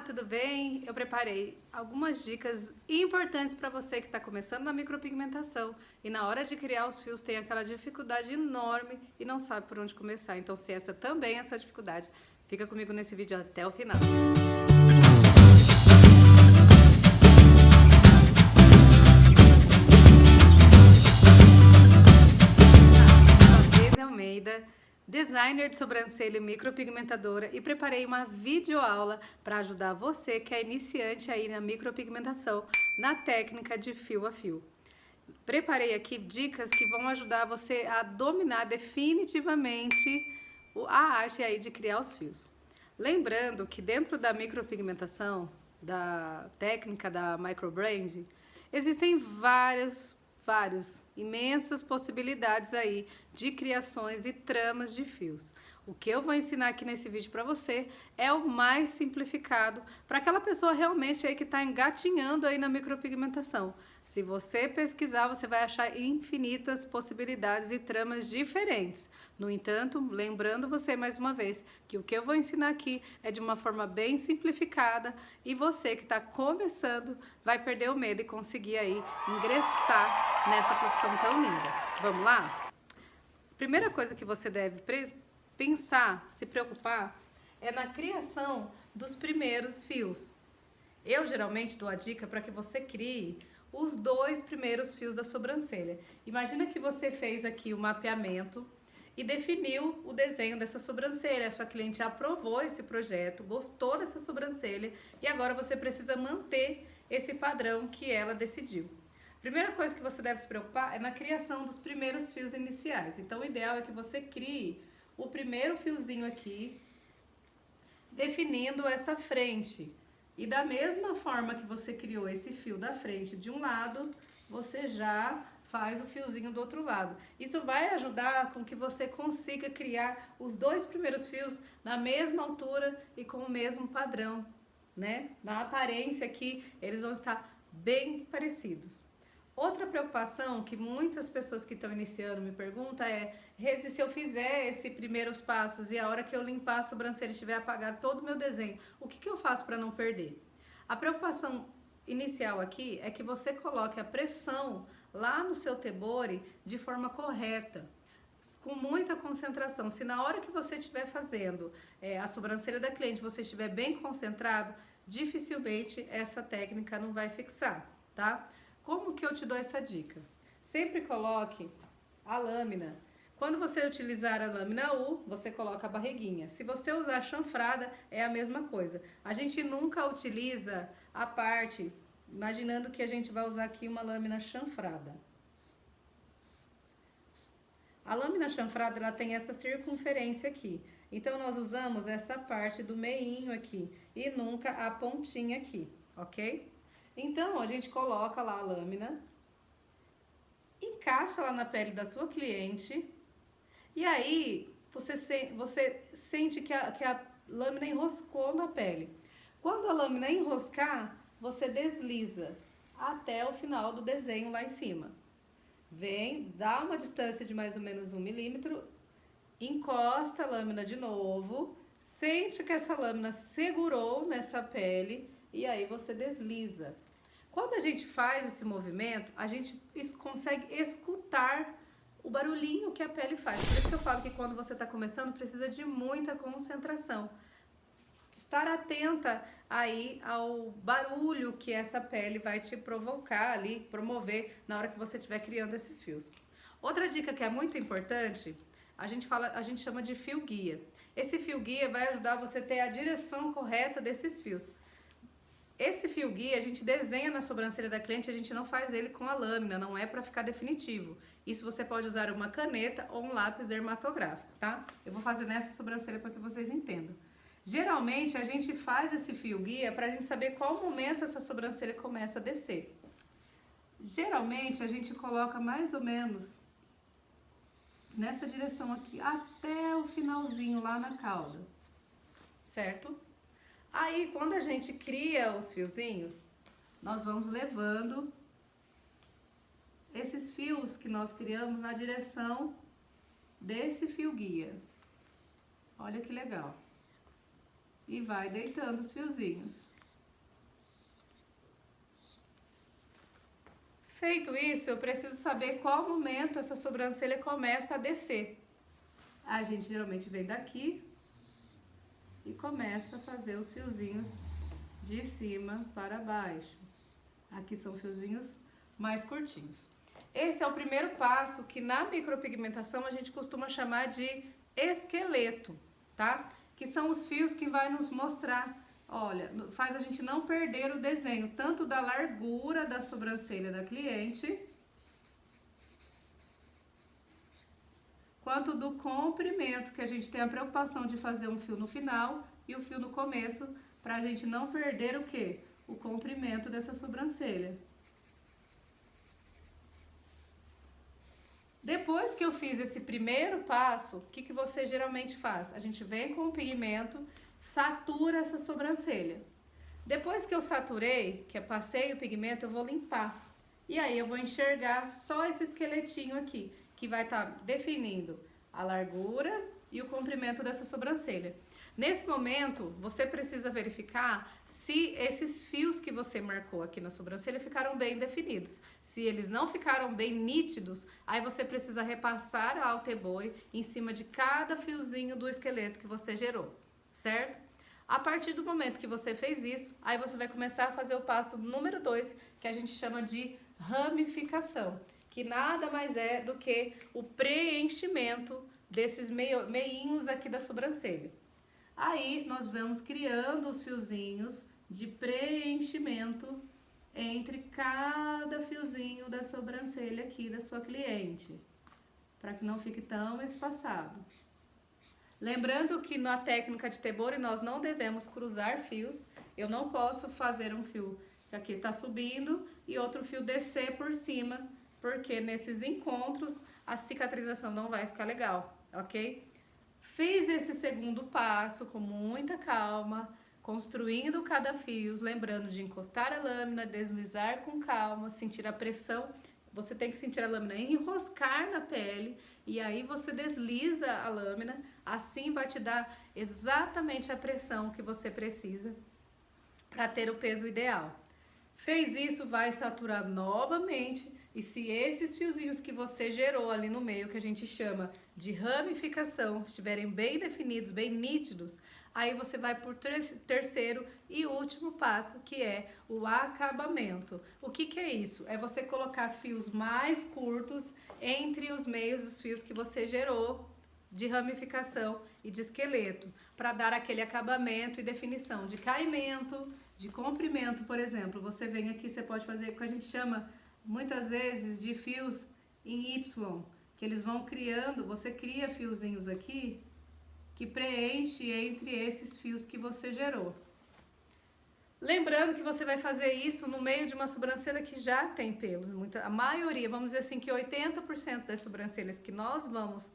tudo bem? Eu preparei algumas dicas importantes para você que está começando na micropigmentação e na hora de criar os fios tem aquela dificuldade enorme e não sabe por onde começar. Então, se essa também é a sua dificuldade, fica comigo nesse vídeo até o final. Almeida, designer de sobrancelha e micropigmentadora, e preparei uma videoaula para ajudar você que é iniciante aí na micropigmentação, na técnica de fio a fio. Preparei aqui dicas que vão ajudar você a dominar definitivamente a arte aí de criar os fios. Lembrando que dentro da micropigmentação, da técnica da microblending, existem imensas possibilidades aí de criações e tramas de fios. O que eu vou ensinar aqui nesse vídeo para você é o mais simplificado para aquela pessoa realmente aí que está engatinhando aí na micropigmentação. Se você pesquisar, você vai achar infinitas possibilidades e tramas diferentes. No entanto, lembrando você mais uma vez que o que eu vou ensinar aqui é de uma forma bem simplificada e você que está começando vai perder o medo e conseguir aí ingressar nessa profissão tão linda. Vamos lá? Primeira coisa que você deve pensar, se preocupar, é na criação dos primeiros fios. Eu geralmente dou a dica para que você crie os 2 primeiros fios da sobrancelha. Imagina que você fez aqui o mapeamento e definiu o desenho dessa sobrancelha. A sua cliente aprovou esse projeto, gostou dessa sobrancelha e agora você precisa manter esse padrão que ela decidiu. Primeira coisa que você deve se preocupar é na criação dos primeiros fios iniciais. Então, o ideal é que você crie o primeiro fiozinho aqui, definindo essa frente. E da mesma forma que você criou esse fio da frente de um lado, você já faz o fiozinho do outro lado. Isso vai ajudar com que você consiga criar os 2 primeiros fios na mesma altura e com o mesmo padrão, né? Na aparência aqui, eles vão estar bem parecidos. Outra preocupação que muitas pessoas que estão iniciando me perguntam é: Rezi, se eu fizer esses primeiros passos e a hora que eu limpar a sobrancelha estiver apagado todo o meu desenho, o que eu faço para não perder? A preocupação inicial aqui é que você coloque a pressão lá no seu tebore de forma correta, com muita concentração. Se na hora que você estiver fazendo a sobrancelha da cliente você estiver bem concentrado, dificilmente essa técnica não vai fixar, tá? Como que eu te dou essa dica? Sempre coloque a lâmina. Quando você utilizar a lâmina U, você coloca a barriguinha. Se você usar chanfrada, é a mesma coisa. A gente nunca utiliza a parte, imaginando que a gente vai usar aqui uma lâmina chanfrada. A lâmina chanfrada, ela tem essa circunferência aqui. Então, nós usamos essa parte do meinho aqui e nunca a pontinha aqui, ok? Então, a gente coloca lá a lâmina, encaixa lá na pele da sua cliente e aí você sente que a lâmina enroscou na pele. Quando a lâmina enroscar, você desliza até o final do desenho lá em cima. Vem, dá uma distância de mais ou menos 1 milímetro, encosta a lâmina de novo, sente que essa lâmina segurou nessa pele e aí você desliza. Quando a gente faz esse movimento, a gente consegue escutar o barulhinho que a pele faz. Por isso que eu falo que quando você está começando, precisa de muita concentração. Estar atenta aí ao barulho que essa pele vai te provocar ali, promover na hora que você estiver criando esses fios. Outra dica que é muito importante, a gente chama de fio guia. Esse fio guia vai ajudar você a ter a direção correta desses fios. Esse fio guia a gente desenha na sobrancelha da cliente, a gente não faz ele com a lâmina, não é para ficar definitivo. Isso você pode usar uma caneta ou um lápis dermatográfico, tá? Eu vou fazer nessa sobrancelha para que vocês entendam. Geralmente a gente faz esse fio guia para a gente saber qual momento essa sobrancelha começa a descer. Geralmente a gente coloca mais ou menos nessa direção aqui, até o finalzinho lá na cauda, certo? Aí, quando a gente cria os fiozinhos, nós vamos levando esses fios que nós criamos na direção desse fio guia. Olha que legal. E vai deitando os fiozinhos. Feito isso, eu preciso saber qual momento essa sobrancelha começa a descer. A gente geralmente vem daqui e começa a fazer os fiozinhos de cima para baixo. Aqui são fiozinhos mais curtinhos. Esse é o primeiro passo que na micropigmentação a gente costuma chamar de esqueleto, tá? Que são os fios que vai nos mostrar, olha, faz a gente não perder o desenho, tanto da largura da sobrancelha da cliente, quanto do comprimento, que a gente tem a preocupação de fazer um fio no final e o fio no começo, para a gente não perder o quê? O comprimento dessa sobrancelha. Depois que eu fiz esse primeiro passo, o que você geralmente faz? A gente vem com o pigmento, satura essa sobrancelha. Depois que eu saturei, que eu passei o pigmento, eu vou limpar. E aí eu vou enxergar só esse esqueletinho aqui, que vai estar definindo a largura e o comprimento dessa sobrancelha. Nesse momento, você precisa verificar se esses fios que você marcou aqui na sobrancelha ficaram bem definidos. Se eles não ficaram bem nítidos, aí você precisa repassar a Alteborre em cima de cada fiozinho do esqueleto que você gerou, certo? A partir do momento que você fez isso, aí você vai começar a fazer o passo número 2, que a gente chama de ramificação, que nada mais é do que o preenchimento desses meinhos aqui da sobrancelha. Aí nós vamos criando os fiozinhos de preenchimento entre cada fiozinho da sobrancelha aqui da sua cliente, para que não fique tão espaçado. Lembrando que na técnica de Tebori nós não devemos cruzar fios. Eu não posso fazer um fio que aqui está subindo e outro fio descer por cima, porque nesses encontros a cicatrização não vai ficar legal, ok? Fiz esse segundo passo com muita calma, construindo cada fio, lembrando de encostar a lâmina, deslizar com calma, sentir a pressão. Você tem que sentir a lâmina enroscar na pele e aí você desliza a lâmina, assim vai te dar exatamente a pressão que você precisa para ter o peso ideal. Fez isso, vai saturar novamente. E se esses fiozinhos que você gerou ali no meio, que a gente chama de ramificação, estiverem bem definidos, bem nítidos, aí você vai por terceiro e último passo, que é o acabamento. O que é isso? É você colocar fios mais curtos entre os meios dos fios que você gerou de ramificação e de esqueleto, para dar aquele acabamento e definição de caimento, de comprimento, por exemplo. Você vem aqui, você pode fazer o que a gente chama muitas vezes de fios em Y, que eles vão criando, você cria fiozinhos aqui que preenche entre esses fios que você gerou. Lembrando que você vai fazer isso no meio de uma sobrancelha que já tem pelos. A maioria, vamos dizer assim, que 80% das sobrancelhas que nós vamos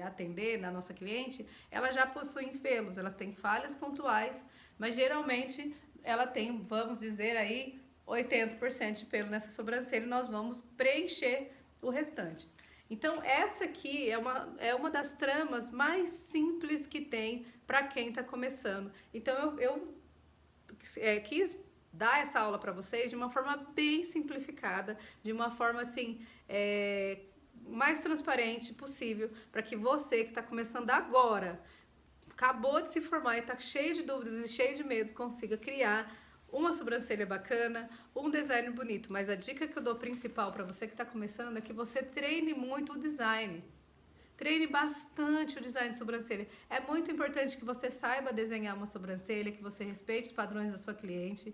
atender na nossa cliente, elas já possuem pelos, elas têm falhas pontuais, mas geralmente ela tem, vamos dizer aí, 80% de pelo nessa sobrancelha e nós vamos preencher o restante. Então essa aqui é uma das tramas mais simples que tem para quem está começando. Então eu quis dar essa aula para vocês de uma forma bem simplificada, de uma forma assim, mais transparente possível, para que você que está começando agora, acabou de se formar e está cheio de dúvidas e cheio de medos, consiga criar uma sobrancelha bacana, um design bonito. Mas a dica que eu dou principal para você que está começando é que você treine muito o design. Treine bastante o design de sobrancelha. É muito importante que você saiba desenhar uma sobrancelha, que você respeite os padrões da sua cliente,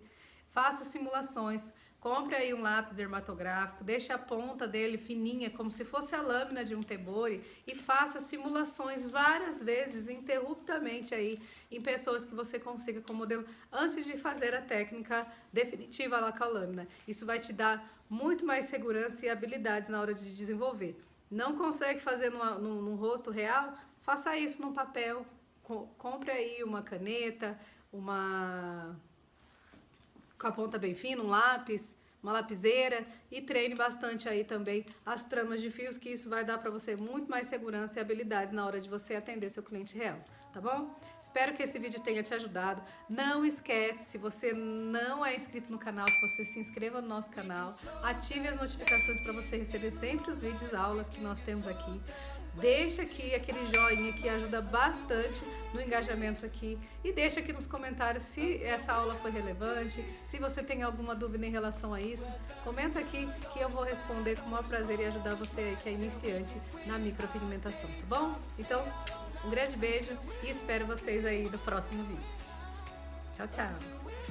faça simulações, compre aí um lápis dermatográfico, deixe a ponta dele fininha, como se fosse a lâmina de um Tebori, e faça simulações várias vezes, interruptamente aí, em pessoas que você consiga com o modelo, antes de fazer a técnica definitiva lá com a lâmina. Isso vai te dar muito mais segurança e habilidades na hora de desenvolver. Não consegue fazer num rosto real? Faça isso num papel, compre aí uma caneta, com a ponta bem fina, um lápis, uma lapiseira, e treine bastante aí também as tramas de fios, que isso vai dar para você muito mais segurança e habilidades na hora de você atender seu cliente real. tá bom? Espero que esse vídeo tenha te ajudado. Não esquece, se você não é inscrito no canal, que você se inscreva no nosso canal, ative as notificações para você receber sempre os vídeos, aulas que nós temos aqui. Deixa aqui aquele joinha que ajuda bastante no engajamento aqui e deixa aqui nos comentários se essa aula foi relevante, se você tem alguma dúvida em relação a isso, comenta aqui que eu vou responder com o maior prazer e ajudar você aí que é iniciante na micropigmentação, tá bom? Então, um grande beijo e espero vocês aí no próximo vídeo. Tchau, tchau!